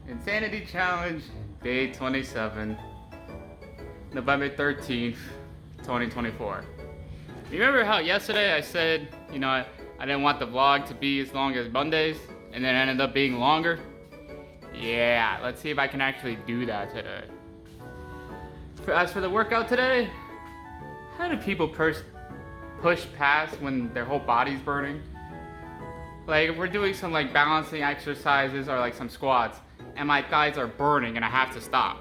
Insanity Challenge, day 27, November 13th, 2024. Remember how yesterday I said, I didn't want the vlog to be as long as Mondays, and then it ended up being longer? Yeah, let's see if I can actually do that today. As for the workout today, how do people push past when their whole body's burning? Like, if we're doing some like balancing exercises or like some squats, and my thighs are burning and I have to stop.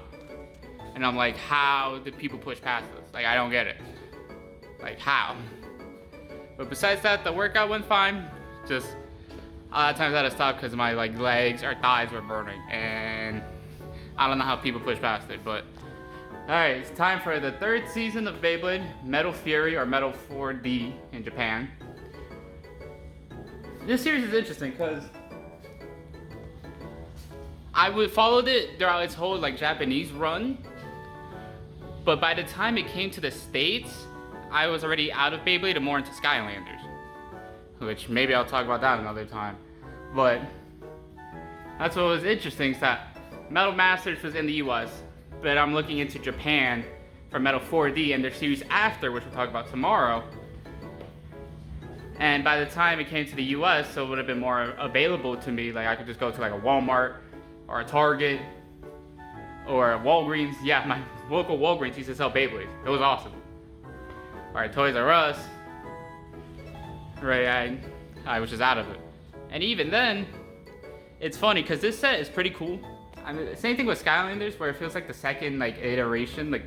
And I'm like, how do people push past this? Like, I don't get it. Like, how? But besides that, the workout went fine. Just a lot of times I had to stop because my like legs or thighs were burning, and I don't know how people push past it. But alright, it's time for the third season of Beyblade, Metal Fury or Metal 4D in Japan. This series is interesting because I followed it throughout its whole like Japanese run, but by the time it came to the States, I was already out of Beyblade and more into Skylanders, which maybe I'll talk about that another time. But that's what was interesting, is that Metal Masters was in the US, but I'm looking into Japan for Metal 4D and their series after, which we'll talk about tomorrow. And by the time it came to the US, so it would have been more available to me. Like, I could just go to like a Walmart or a Target or a Walgreens. Yeah, my local Walgreens used to sell Beyblades. It was awesome. Or Toys R Us. Right, I was just out of it. And even then, it's funny because this set is pretty cool. I mean, same thing with Skylanders, where it feels like the second like iteration like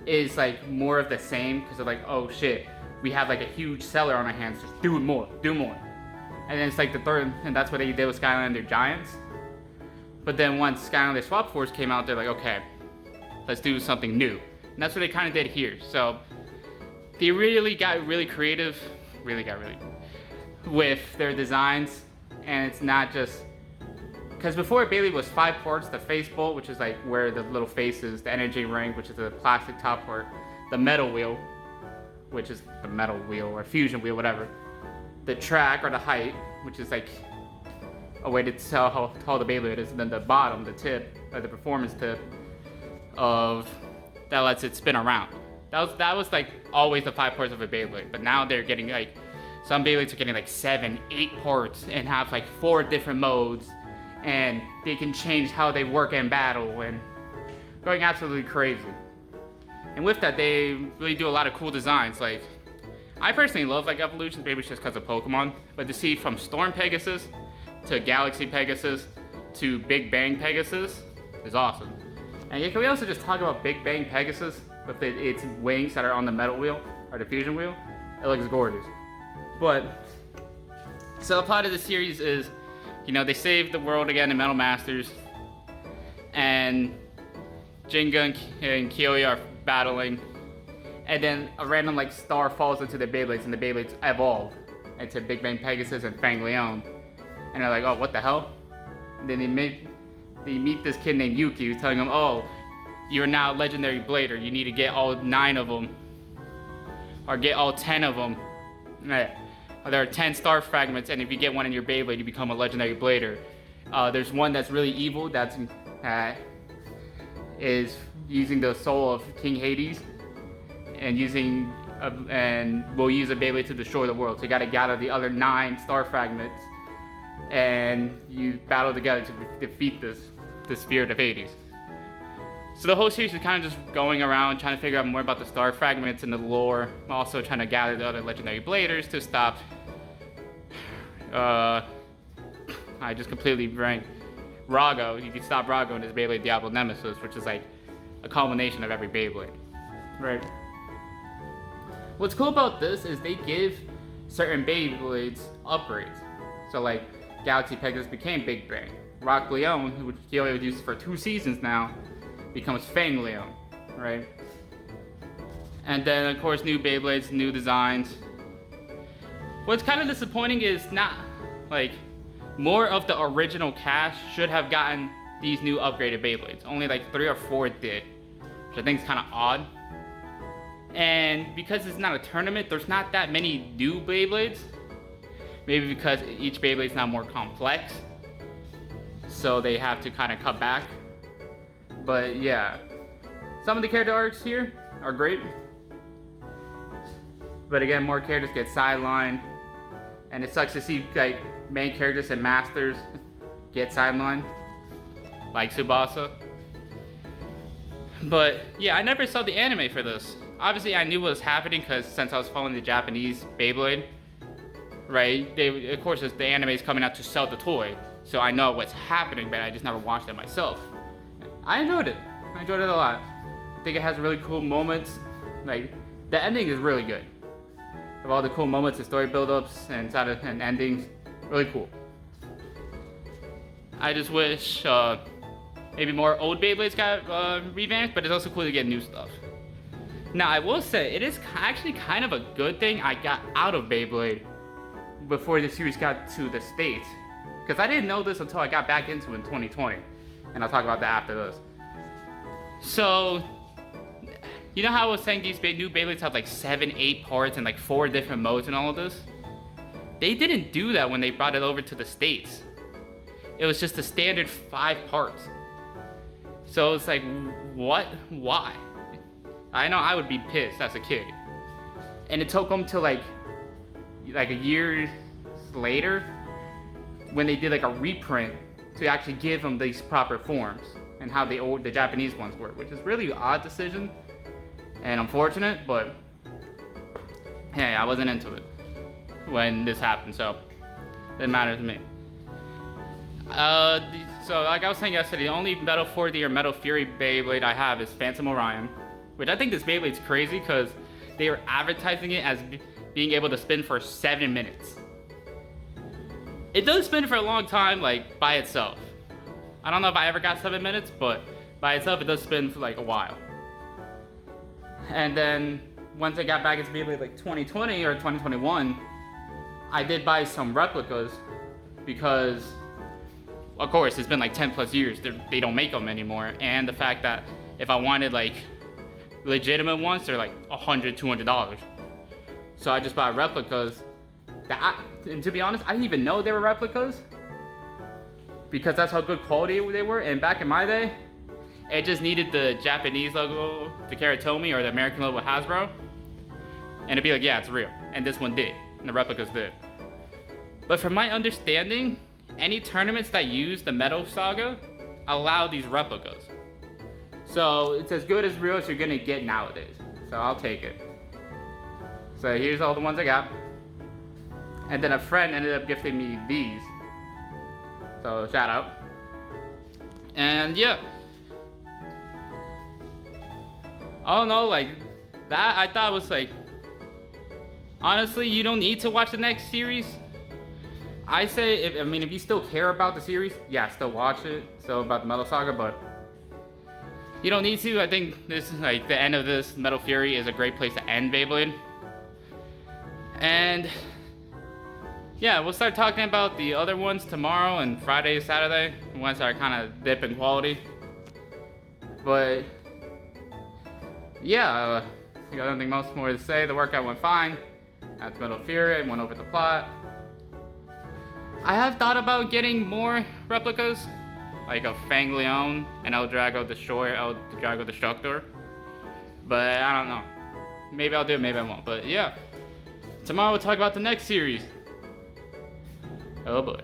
is like more of the same, because they're like, oh shit, we have like a huge seller on our hands, just do more. And then it's like the third, and that's what they did with Skylander Giants. But then once Skylander Swap Force came out, they're like, okay, let's do something new. And that's what they kind of did here. So they really got really creative, with their designs. And it's not just, because before Beyblade was 5 parts: the face bolt, which is like where the little face is, the energy ring, which is the plastic top part, the metal wheel, which is the metal wheel or fusion wheel, whatever, the track or the height, which is like a way to tell how tall the Beyblade is, and then the bottom, the tip, or the performance tip of that lets it spin around. That was like always the 5 parts of a Beyblade, but now they're getting like, some Beyblades are getting like 7, 8 parts and have like 4 different modes, and they can change how they work in battle and going absolutely crazy. And with that, they really do a lot of cool designs. Like, I personally love like Evolutions, maybe it's just because of Pokemon, but to see from Storm Pegasus to Galaxy Pegasus to Big Bang Pegasus is awesome. And yeah, can we also just talk about Big Bang Pegasus with its wings that are on the metal wheel or the fusion wheel? It looks gorgeous. But so the plot of the series is, they save the world again in Metal Masters, and Jinga and Kyoya are battling, and then a random like star falls into the Beyblades, and the Beyblades evolve into Big Bang Pegasus and Fang Leon. And they're like, oh, what the hell? And then they meet this kid named Yuki, who's telling them, oh, you're now a legendary blader. You need to get all 9 of them, or get all 10 of them. There are 10 star fragments, and if you get one in your Beyblade, you become a legendary blader. There's one that's really evil, that's is using the soul of King Hades, and will use a Beyblade to destroy the world. So you gotta gather the other 9 star fragments, and you battle together to defeat the spirit of Hades. So the whole series is kind of just going around trying to figure out more about the star fragments and the lore, also trying to gather the other legendary bladers to stop. I just completely drank Rago. You can stop Rago in his Beyblade Diablo Nemesis, which is like a culmination of every Beyblade. Right. What's cool about this is they give certain Beyblades upgrades. So like Galaxy Pegasus became Big Bang. Rock Leon, who Kyoya would use for 2 seasons now, becomes Fang Leon, right? And then of course new Beyblades, new designs. What's kind of disappointing is not like more of the original cast should have gotten these new upgraded Beyblades. Only like 3 or 4 did, which I think is kind of odd. And because it's not a tournament, there's not that many new Beyblades. Maybe because each Beyblade is now more complex. so they have to kind of cut back. But yeah, some of the character arcs here are great. But again, more characters get sidelined, and it sucks to see like main characters and masters get sidelined, like Tsubasa. But yeah, I never saw the anime for this. Obviously, I knew what was happening because since I was following the Japanese Beyblade, right? Of course, the anime is coming out to sell the toy, so I know what's happening, but I just never watched it myself. I enjoyed it. I enjoyed it a lot. I think it has really cool moments. Like, the ending is really good. Of all the cool moments, the story build-ups and endings, really cool. I just wish maybe more old Beyblades got revamped, but it's also cool to get new stuff. Now, I will say, it is actually kind of a good thing I got out of Beyblade before the series got to the States. Because I didn't know this until I got back into it in 2020. And I'll talk about that after this. So, you know how I was saying these new Beyblades have like 7, 8 parts and like 4 different modes and all of this? They didn't do that when they brought it over to the States. It was just the standard 5 parts. So it's like, what? Why? I know I would be pissed as a kid. And it took them to like a year later when they did like a reprint to actually give them these proper forms and how the Japanese ones were, which is really an odd decision and unfortunate, but hey, I wasn't into it when this happened, so it didn't matter to me. So like I was saying yesterday, the only Metal 4D or Metal Fury Beyblade I have is Phantom Orion, which I think this Beyblade's crazy because they were advertising it as being able to spin for 7 minutes. It does spin for a long time, like by itself. I don't know if I ever got 7 minutes, but by itself it does spin for like a while. And then once I got back into Beyblade like 2020 or 2021, I did buy some replicas because, of course, it's been like 10 plus years. They don't make them anymore. And the fact that if I wanted like legitimate ones, they're like $100, $200. So I just bought replicas. And to be honest, I didn't even know they were replicas because that's how good quality they were. And back in my day, it just needed the Japanese logo, the Karatomi, or the American logo Hasbro, and it'd be like, yeah, it's real. And this one did, and the replicas did. But from my understanding, any tournaments that use the Metal Saga allow these replicas. So it's as good as real as you're gonna get nowadays. So I'll take it. So here's all the ones I got. And then a friend ended up gifting me these. So shout out. And yeah. Oh no, like that I thought was like, honestly, you don't need to watch the next series. I say, if you still care about the series, yeah, still watch it. So about the Metal Saga, but you don't need to. I think this is like the end of this Metal Fury is a great place to end Beyblade. And yeah, we'll start talking about the other ones tomorrow and Friday, Saturday, once I kind of dip in quality. But yeah, I don't think much more to say. The workout went fine. That's Metal Fury. I went over the plot. I have thought about getting more replicas, like a Fang Leon and El Drago Destroyer, El Drago Destructor. But I don't know. Maybe I'll do it, maybe I won't. But yeah, tomorrow we'll talk about the next series. Oh boy.